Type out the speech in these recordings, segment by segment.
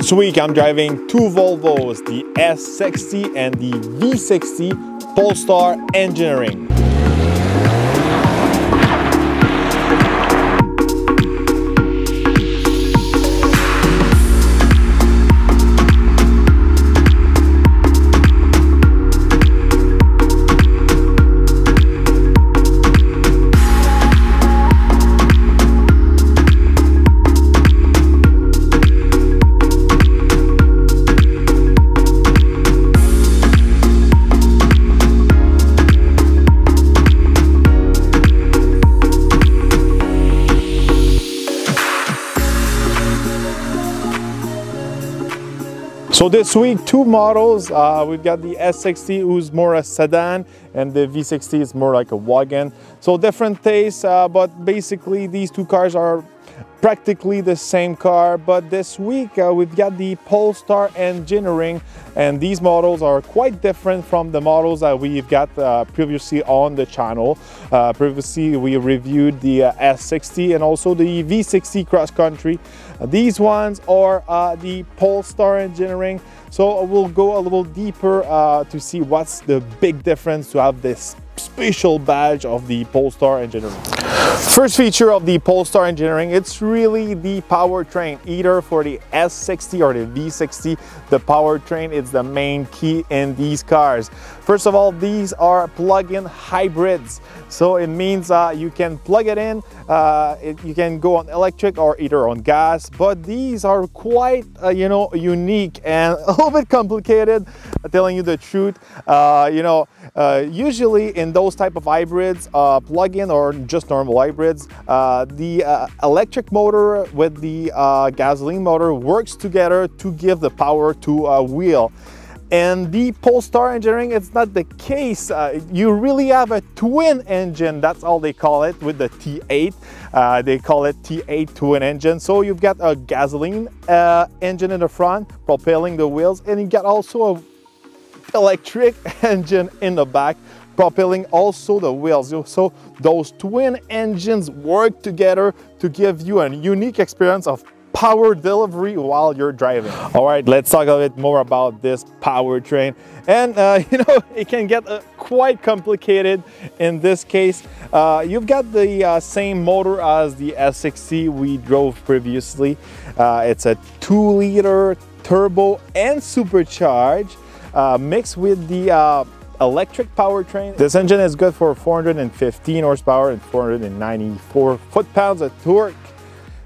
This week I'm driving two Volvos, the S60 and the V60 Polestar Engineering. So this week, two models. We've got the S60, who's more a sedan, and the V60 is more like a wagon. So different tastes, but basically these two cars are practically the same car. But this week we've got the Polestar Engineering, and these models are quite different from the models that we've got previously on the channel. Previously we reviewed the S60 and also the V60 cross country. These ones are the Polestar Engineering, so we'll go a little deeper to see what's the big difference to have this special badge of the Polestar Engineering. First feature of the Polestar Engineering, it's really the powertrain. Either for the S60 or the V60, the powertrain is the main key in these cars. First of all, these are plug-in hybrids, so it means you can plug it in, you can go on electric or either on gas, but these are quite unique and a little bit complicated, telling you the truth. Usually in those type of hybrids, plug-in or just normal hybrids, the electric motor with the gasoline motor works together to give the power to a wheel. And the Polestar Engineering, it's not the case. You really have a twin engine, that's all they call it, with the T8. They call it T8 twin engine. So you've got a gasoline engine in the front propelling the wheels, and you got also a electric engine in the back propelling also the wheels. So those twin engines work together to give you a unique experience of power delivery while you're driving. All right, let's talk a bit more about this powertrain. And it can get quite complicated in this case. You've got the same motor as the S60 we drove previously. It's a 2-liter turbo and supercharged mixed with the electric powertrain. This engine is good for 415 horsepower and 494 foot-pounds of torque.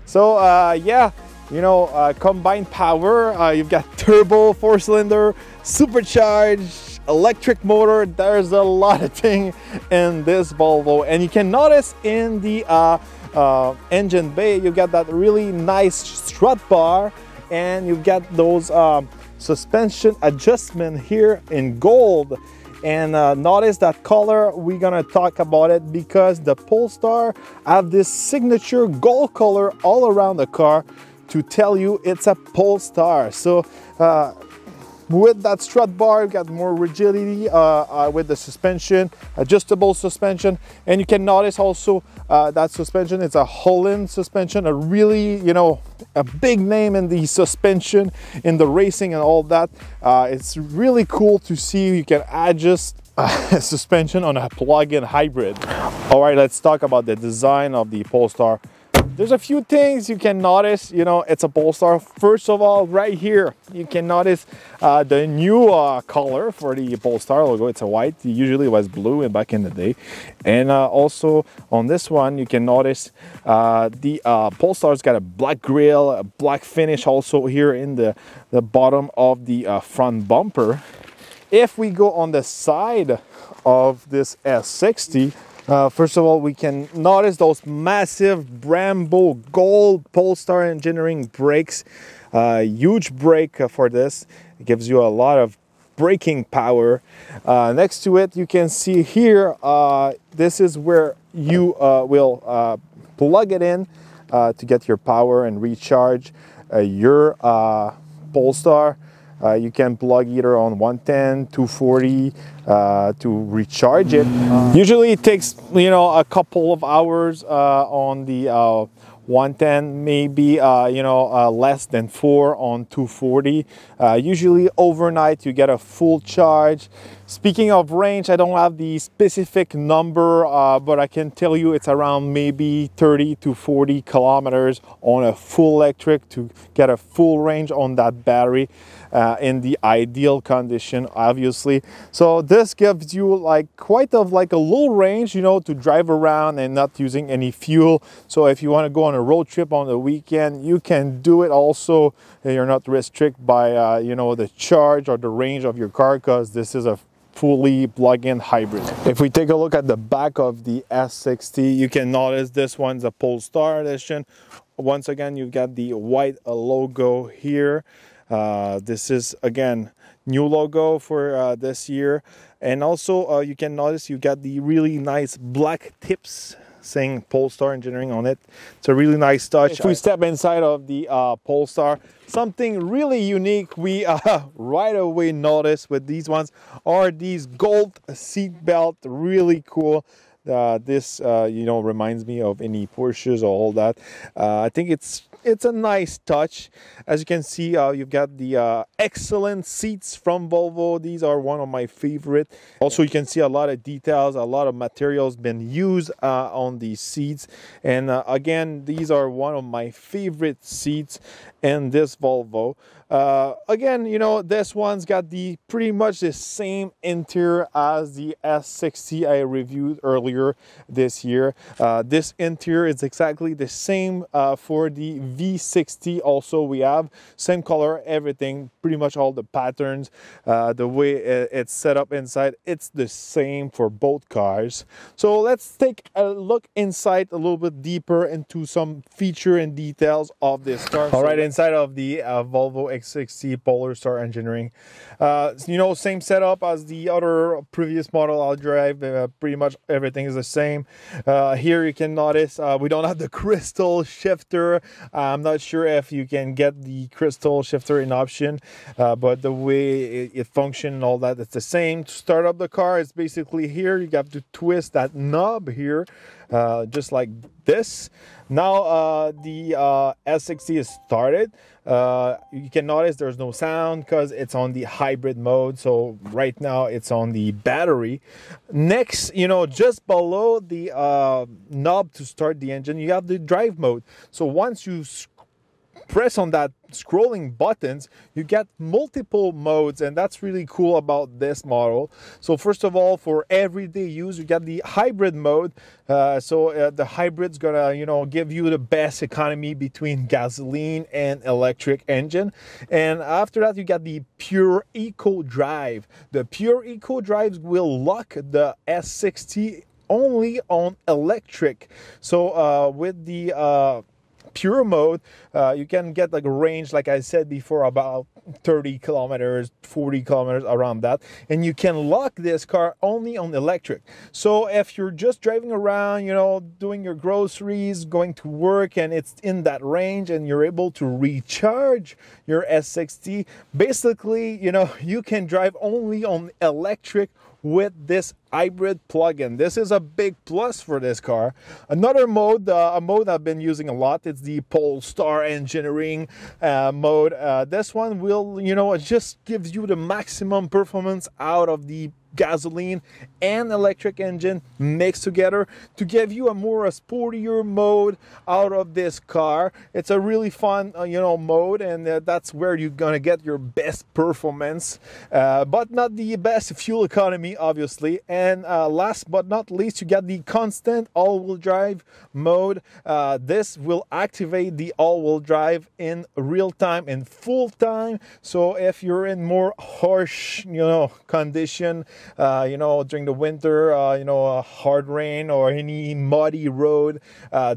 So combined power, you've got turbo, 4-cylinder, supercharged, electric motor. There's a lot of things in this Volvo, and you can notice in the engine bay, you've got that really nice strut bar, and you've got those suspension adjustment here in gold. And notice that color, we're gonna talk about it because the Polestar have this signature gold color all around the car to tell you it's a Polestar. So with that strut bar, you got more rigidity with the suspension, adjustable suspension, and you can notice also that suspension is a Holland suspension, a really, a big name in the suspension, in the racing and all that. It's really cool to see you can adjust suspension on a plug-in hybrid. All right, let's talk about the design of the Polestar. There's a few things you can notice, it's a Polestar. First of all, right here, you can notice the new color for the Polestar logo. It's a white, usually it was blue back in the day. And also on this one, you can notice the Polestar's got a black grille, a black finish also here in the bottom of the front bumper. If we go on the side of this S60, first of all, we can notice those massive Brembo gold Polestar Engineering brakes. Huge brake for this. It gives you a lot of braking power. Next to it, you can see here, this is where you will plug it in to get your power and recharge your Polestar. You can plug either on 110, 240 to recharge it. Usually it takes, you know, a couple of hours on the 110, maybe you know, less than 4 on 240. Usually overnight you get a full charge. Speaking of range, I don't have the specific number, but I can tell you it's around maybe 30 to 40 kilometers on a full electric to get a full range on that battery in the ideal condition, obviously. So this gives you like quite of like a low range, you know, to drive around and not using any fuel. So if you want to go on a road trip on the weekend, you can do it also. You're not restricted by you know, the charge or the range of your car, because this is a fully plug-in hybrid. If we take a look at the back of the S60, you can notice this one's a Polestar edition. Once again, you've got the white logo here. This is again new logo for this year, and also you can notice you got the really nice black tips saying Polestar Engineering on it. It's a really nice touch. If we step inside of the Polestar, something really unique we right away notice with these ones are these gold seat belt. Really cool. This you know, reminds me of any Porsches or all that. I think it's a nice touch. As you can see, you've got the excellent seats from Volvo. These are one of my favorite. Also, you can see a lot of details, a lot of materials been used on these seats. And again, these are one of my favorite seats in this Volvo. Again, you know, this one's got the pretty much the same interior as the S60 I reviewed earlier this year. This interior is exactly the same for the V60. Also, we have same color, everything, pretty much all the patterns, the way it's set up inside, it's the same for both cars. So let's take a look inside a little bit deeper into some feature and details of this car. All right, inside of the Volvo S60 Polestar Engineering, you know, same setup as the other previous model I'll drive. Pretty much everything is the same. Here you can notice we don't have the crystal shifter. I'm not sure if you can get the crystal shifter in option, but the way it functions and all that, it's the same. To start up the car, it's basically here. You have to twist that knob here, just like this. Now the S60 is started. You can notice there's no sound because it's on the hybrid mode. So right now it's on the battery. Next, you know, just below the knob to start the engine, you have the drive mode. So once you press on that scrolling buttons, you get multiple modes, and that's really cool about this model. So first of all, for everyday use, you got the hybrid mode. The hybrid's gonna, you know, give you the best economy between gasoline and electric engine. And after that, you got the pure eco drive. The pure eco drives will lock the S60 only on electric. So with the pure mode, you can get like a range, like I said before, about 30 kilometers, 40 kilometers, around that, and you can lock this car only on electric. So if you're just driving around, you know, doing your groceries, going to work, and it's in that range, and you're able to recharge your S60, basically, you know, you can drive only on electric with this hybrid plug-in. This is a big plus for this car. Another mode, a mode I've been using a lot, it's the Polestar Engineering mode. This one will, you know, it just gives you the maximum performance out of the gasoline and electric engine mixed together to give you a sportier mode out of this car. It's a really fun, you know, mode, and that's where you're gonna get your best performance, but not the best fuel economy, obviously. And last but not least, you got the constant all-wheel drive mode. This will activate the all-wheel drive in real time, in full time. So if you're in more harsh, you know, condition, you know, during the winter, you know, hard rain or any muddy road,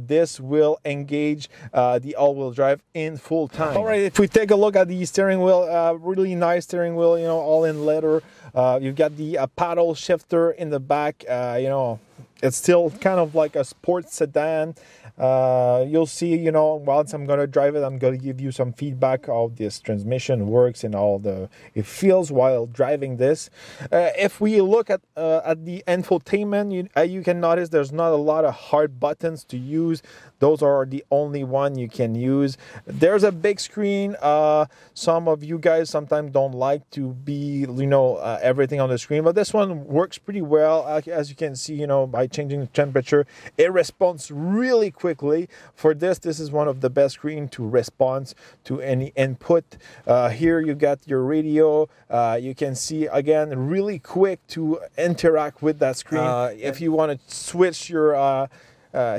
this will engage the all-wheel drive in full time. All right, if we take a look at the steering wheel, really nice steering wheel, you know, all in leather. You've got the paddle shifter in the back. You know, it's still kind of like a sports sedan. You'll see, you know, once I'm gonna drive it, I'm gonna give you some feedback how this transmission works and all it feels while driving this. If we look at the infotainment, you can notice there's not a lot of hard buttons to use. Those are the only one you can use. There's a big screen. Some of you guys sometimes don't like to be, you know, everything on the screen, but this one works pretty well. As you can see, you know, by changing the temperature, it responds really quickly. For this is one of the best screens to respond to any input. Here you got your radio. You can see again really quick to interact with that screen. If you want to switch your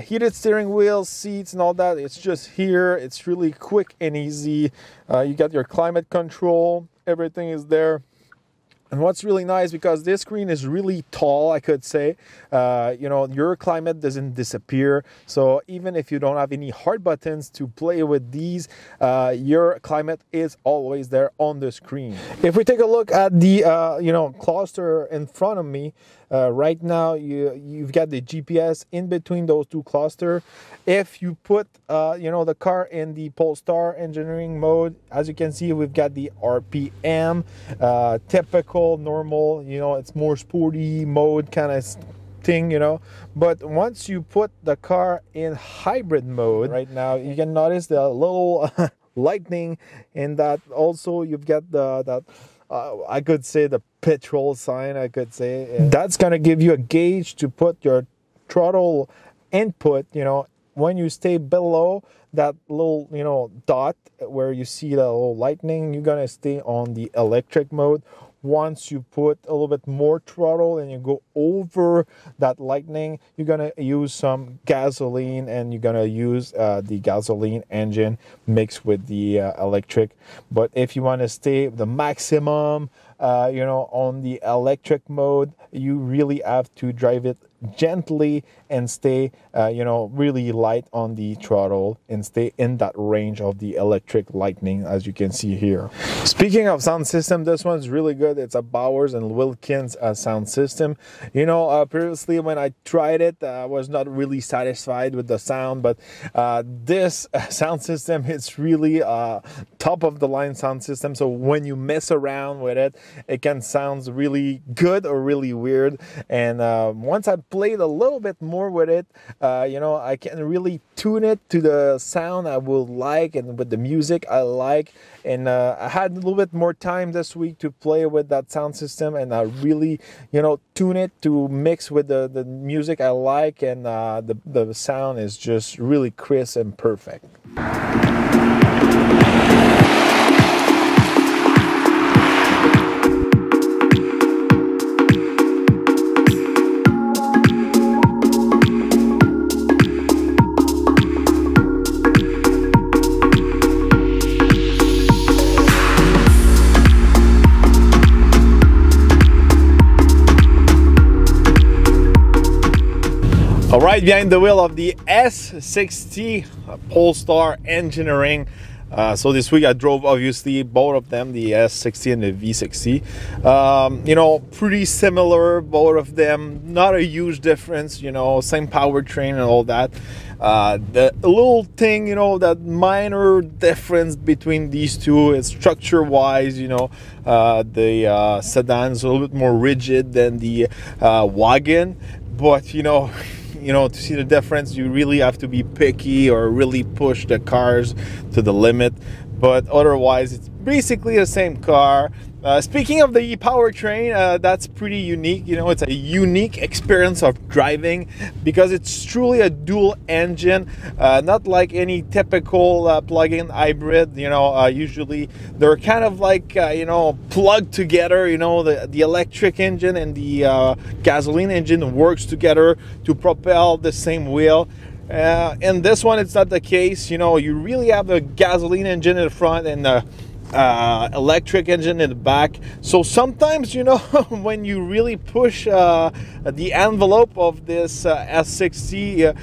heated steering wheel, seats and all that, it's just here. It's really quick and easy. You got your climate control, everything is there. And what's really nice, because this screen is really tall, I could say, you know, your climate doesn't disappear. So even if you don't have any hard buttons to play with these, your climate is always there on the screen. If we take a look at the, you know, cluster in front of me, right now you've got the GPS in between those two clusters. If you put, you know, the car in the Polestar engineering mode, as you can see, we've got the RPM, typical, normal, you know, it's more sporty mode kind of thing, you know. But once you put the car in hybrid mode, right now you can notice the little lightning in that. Also you've got that I could say the petrol sign, I could say. That's gonna give you a gauge to put your throttle input, you know, when you stay below that little, you know, dot where you see the little lightning, you're gonna stay on the electric mode. Once you put a little bit more throttle and you go over that lightning, you're gonna use some gasoline, and you're gonna use the gasoline engine mixed with the electric. But if you want to stay the maximum, you know, on the electric mode, you really have to drive it gently and stay, you know, really light on the throttle and stay in that range of the electric lightning, as you can see here. Speaking of sound system, this one's really good. It's a Bowers and Wilkins sound system. You know, previously when I tried it, I was not really satisfied with the sound, but this sound system, it's really top of the line sound system. So when you mess around with it, it can sound really good or really weird. And once I played a little bit more with it, you know, I can really tune it to the sound I will like and with the music I like. And I had a little bit more time this week to play with that sound system, and I really, you know, tune it to mix with the music I like, and the sound is just really crisp and perfect. All right, behind the wheel of the S60 Polestar engineering. So this week I drove obviously both of them, the S60 and the V60. You know, pretty similar, both of them. Not a huge difference, you know, same powertrain and all that. The little thing, you know, that minor difference between these two is structure-wise. You know, the sedan is a little bit more rigid than the wagon, but you know, to see the difference, you really have to be picky or really push the cars to the limit. But otherwise, it's basically the same car. Speaking of the powertrain, that's pretty unique. You know, it's a unique experience of driving because it's truly a dual engine, not like any typical plug-in hybrid. You know, usually they're kind of like, you know, plugged together. You know, the electric engine and the gasoline engine works together to propel the same wheel. In this one, it's not the case. You know, you really have the gasoline engine in the front and the electric engine in the back. So sometimes, you know, when you really push the envelope of this S60,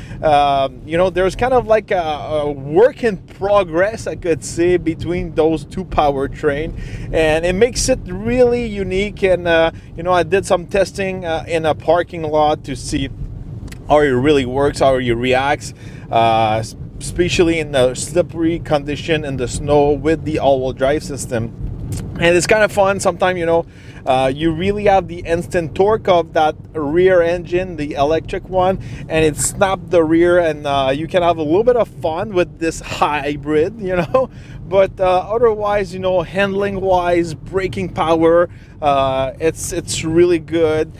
you know, there's kind of like a work in progress, I could say, between those two powertrain, and it makes it really unique. And you know, I did some testing in a parking lot to see how it really works, how it reacts, especially in the slippery condition in the snow with the all-wheel drive system. And it's kind of fun sometimes, you know, you really have the instant torque of that rear engine, the electric one, and it snapped the rear, and you can have a little bit of fun with this hybrid, you know. But otherwise, you know, handling wise, braking power, it's really good.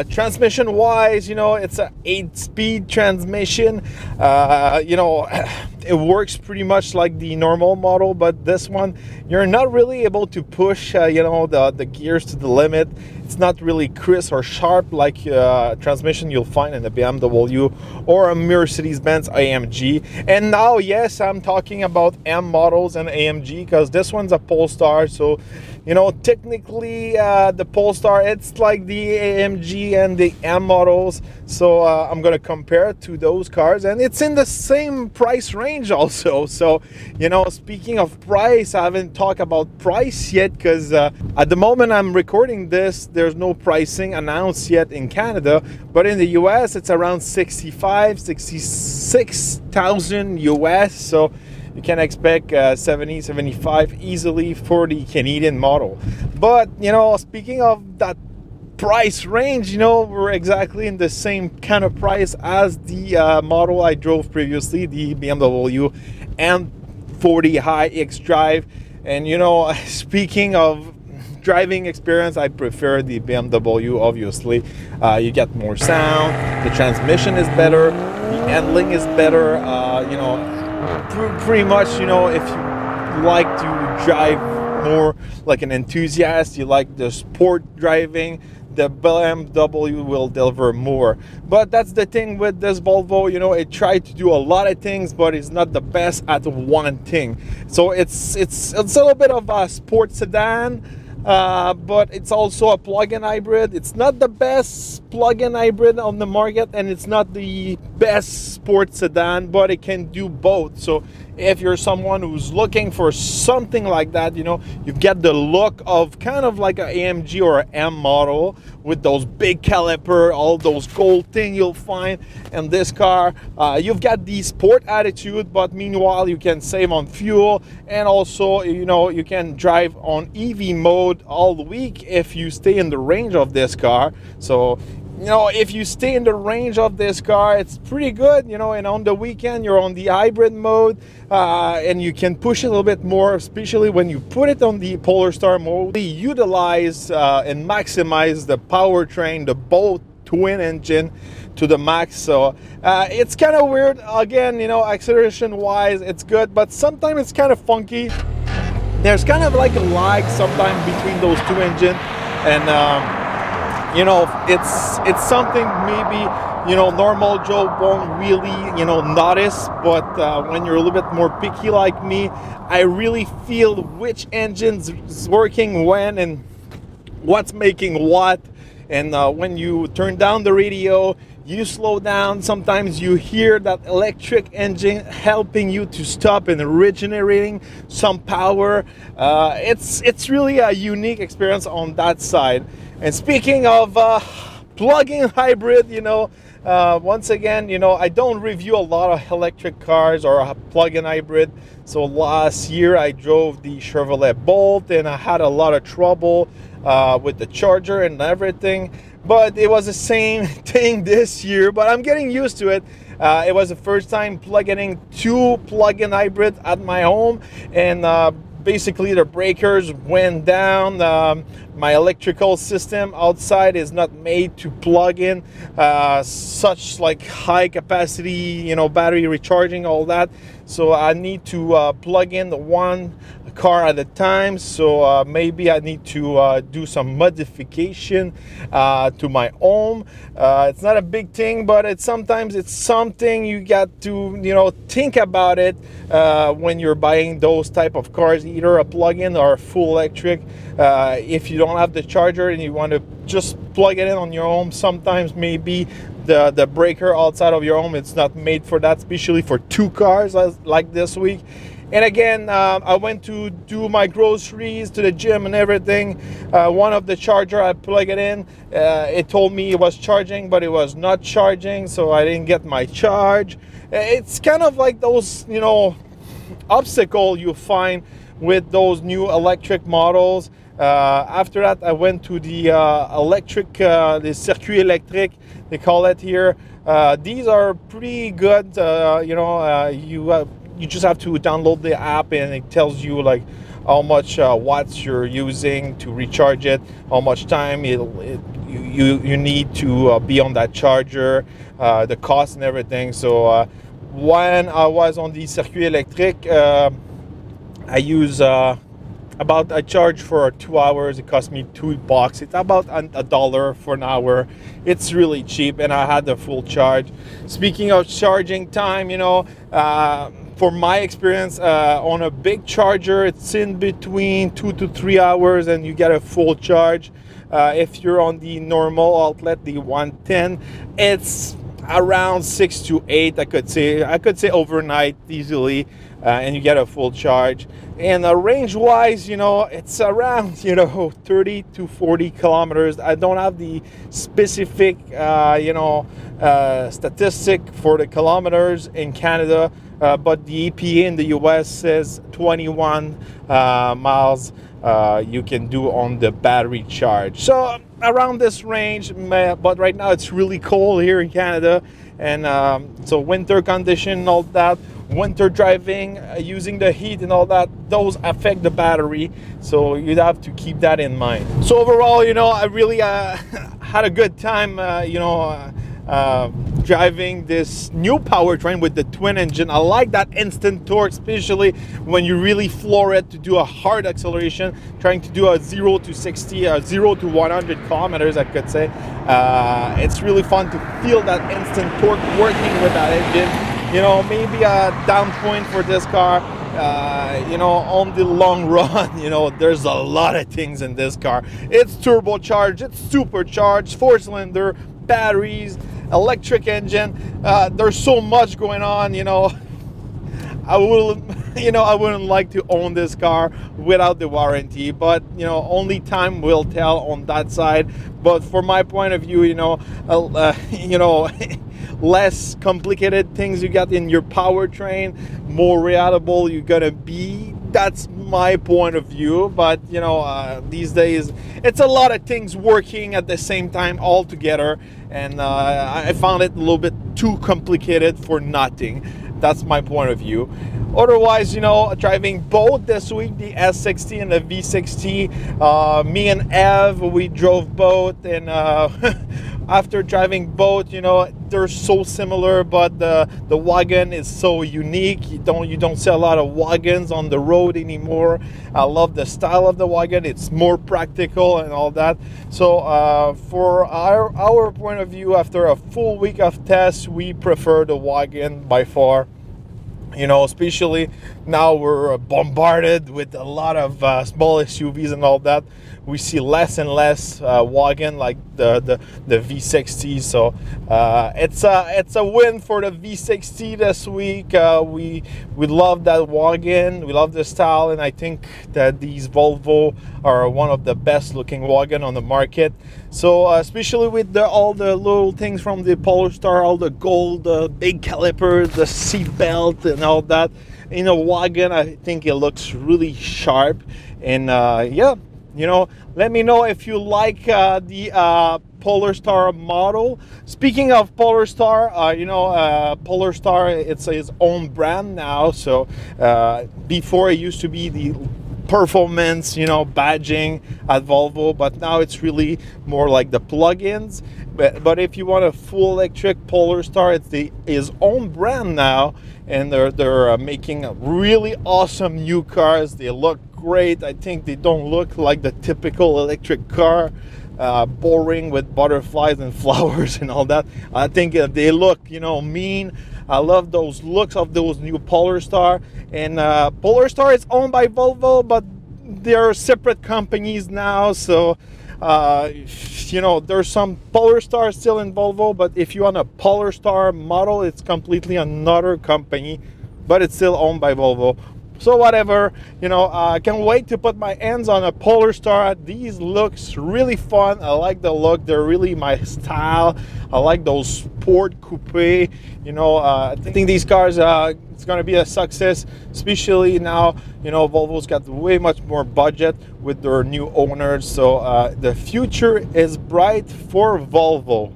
Transmission wise, you know, it's a 8-speed transmission. You know, it works pretty much like the normal model, but this one you're not really able to push you know, the gears to the limit. It's not really crisp or sharp like transmission you'll find in a BMW or a Mercedes-Benz AMG. And now, yes, I'm talking about M models and AMG, because this one's a Polestar, so you know, technically the Polestar, it's like the AMG and the M models. So I'm gonna compare it to those cars, and it's in the same price range also. So, you know, speaking of price, I haven't talked about price yet, because at the moment I'm recording this, there's no pricing announced yet in Canada, but in the US it's around 66,000 US. So you can expect 70, 75 easily for the Canadian model. But, you know, speaking of that price range, you know, we're exactly in the same kind of price as the model I drove previously, the BMW M40i xDrive. And, you know, speaking of driving experience, I prefer the BMW, obviously. You get more sound, the transmission is better, the handling is better, you know, pretty much, you know, if you like to drive more like an enthusiast, you like the sport driving, the BMW will deliver more. But that's the thing with this Volvo, you know, it tried to do a lot of things, but it's not the best at one thing. So it's a little bit of a sport sedan, but it's also a plug-in hybrid. It's not the best plug-in hybrid on the market, and it's not the best sports sedan, but it can do both. So if you're someone who's looking for something like that, you know, you get the look of kind of like an AMG or an M model with those big caliper, all those gold thing you'll find in this car. You've got the sport attitude, but meanwhile you can save on fuel, and also, you know, you can drive on EV mode all week if you stay in the range of this car. So, you know, if you stay in the range of this car, it's pretty good, you know. And on the weekend you're on the hybrid mode, and you can push it a little bit more, especially when you put it on the Polestar mode. We utilize and maximize the powertrain, the both twin engine to the max. So it's kind of weird. Again, you know, acceleration wise it's good, but sometimes it's kind of funky. There's kind of like a lag sometimes between those two engines, and you know, it's something maybe, you know, normal Joe won't really, you know, notice, but when you're a little bit more picky like me, I really feel which engine's working when and what's making what. And when you turn down the radio, you slow down, sometimes you hear that electric engine helping you to stop and regenerating some power. It's really a unique experience on that side. And speaking of plug-in hybrid, you know, once again, you know, I don't review a lot of electric cars or a plug-in hybrid. So last year I drove the Chevrolet Bolt, and I had a lot of trouble with the charger and everything. But it was the same thing this year, but I'm getting used to it. It was the first time plugging two plug-in hybrids at my home, and basically the breakers went down. My electrical system outside is not made to plug in such like high capacity, you know, battery recharging, all that. So I need to plug in the one car at a time. So maybe I need to do some modification to my home. It's not a big thing, but it's sometimes it's something you got to, you know, think about it when you're buying those type of cars, either a plug-in or a full electric. If you don't have the charger and you want to just plug it in on your home, sometimes maybe the breaker outside of your home, it's not made for that, especially for two cars like this week. And again, I went to do my groceries, to the gym and everything. One of the charger, I plug it in. It told me it was charging, but it was not charging, so I didn't get my charge. It's kind of like those, you know, obstacle you find with those new electric models. After that, I went to the electric, the circuit électrique, they call it here. These are pretty good. You know, you just have to download the app, and it tells you like how much watts you're using to recharge it, how much time you need to be on that charger, the cost and everything. So when I was on the circuit électrique, I use about a charge for 2 hours. It cost me $2. It's about $1 for an hour. It's really cheap, and I had the full charge. Speaking of charging time, you know, for my experience, on a big charger, it's in between 2 to 3 hours, and you get a full charge. If you're on the normal outlet, the 110, it's around 6 to 8. I could say overnight easily, and you get a full charge. And range wise, you know, it's around, you know, 30 to 40 kilometers. I don't have the specific you know, statistic for the kilometers in Canada, but the EPA in the US says 21 miles you can do on the battery charge. So around this range, but right now it's really cold here in Canada, and so winter condition and all that, winter driving, using the heat and all that, those affect the battery, so you'd have to keep that in mind. So overall, you know, I really had a good time, you know, driving this new powertrain with the twin engine. I like that instant torque, especially when you really floor it to do a hard acceleration, trying to do a 0 to 60, 0 to 100 kilometers, I could say. It's really fun to feel that instant torque working with that engine. You know, maybe a down point for this car, you know, on the long run, you know, there's a lot of things in this car. It's turbocharged, it's supercharged, 4-cylinder, batteries, electric engine. There's so much going on, you know. I wouldn't like to own this car without the warranty, but you know, only time will tell on that side. But for my point of view, you know, you know, less complicated things you got in your powertrain, more reliable you're gonna be. That's my point of view. But you know, these days it's a lot of things working at the same time all together, and I found it a little bit too complicated for nothing. That's my point of view. Otherwise, you know, driving both this week, the S60 and the V60. Me and Ev, we drove both, and after driving both, you know, they're so similar, but the wagon is so unique. You don't see a lot of wagons on the road anymore. I love the style of the wagon. It's more practical and all that. So for our point of view, after a full week of tests, we prefer the wagon by far. You know, especially now we're bombarded with a lot of small SUVs and all that. We see less and less wagon like the V60. So it's a win for the V60 this week. We love that wagon. We love the style, and I think that these Volvo are one of the best looking wagon on the market. So especially with all the little things from the Polestar, all the gold, the big calipers, the seatbelt and all that in a wagon, I think it looks really sharp. And yeah, you know, let me know if you like the Polestar model. Speaking of Polestar, you know, Polestar, it's its own brand now. So before it used to be the performance, you know, badging at Volvo, but now it's really more like the plugins. But if you want a full electric Polestar, it's his own brand now, and they're making really awesome new cars. They look great. I think they don't look like the typical electric car, boring with butterflies and flowers and all that. I think they look, you know, mean. I love those looks of those new Polestar. And Polestar is owned by Volvo, but they're separate companies now. So you know, there's some Polestar still in Volvo, but if you want a Polestar model, it's completely another company, but it's still owned by Volvo. So whatever, you know, I can't wait to put my hands on a Polestar. These looks really fun. I like the look. They're really my style. I like those sport coupe. You know, I think these cars, it's going to be a success, especially now, you know, Volvo's got way much more budget with their new owners. So the future is bright for Volvo.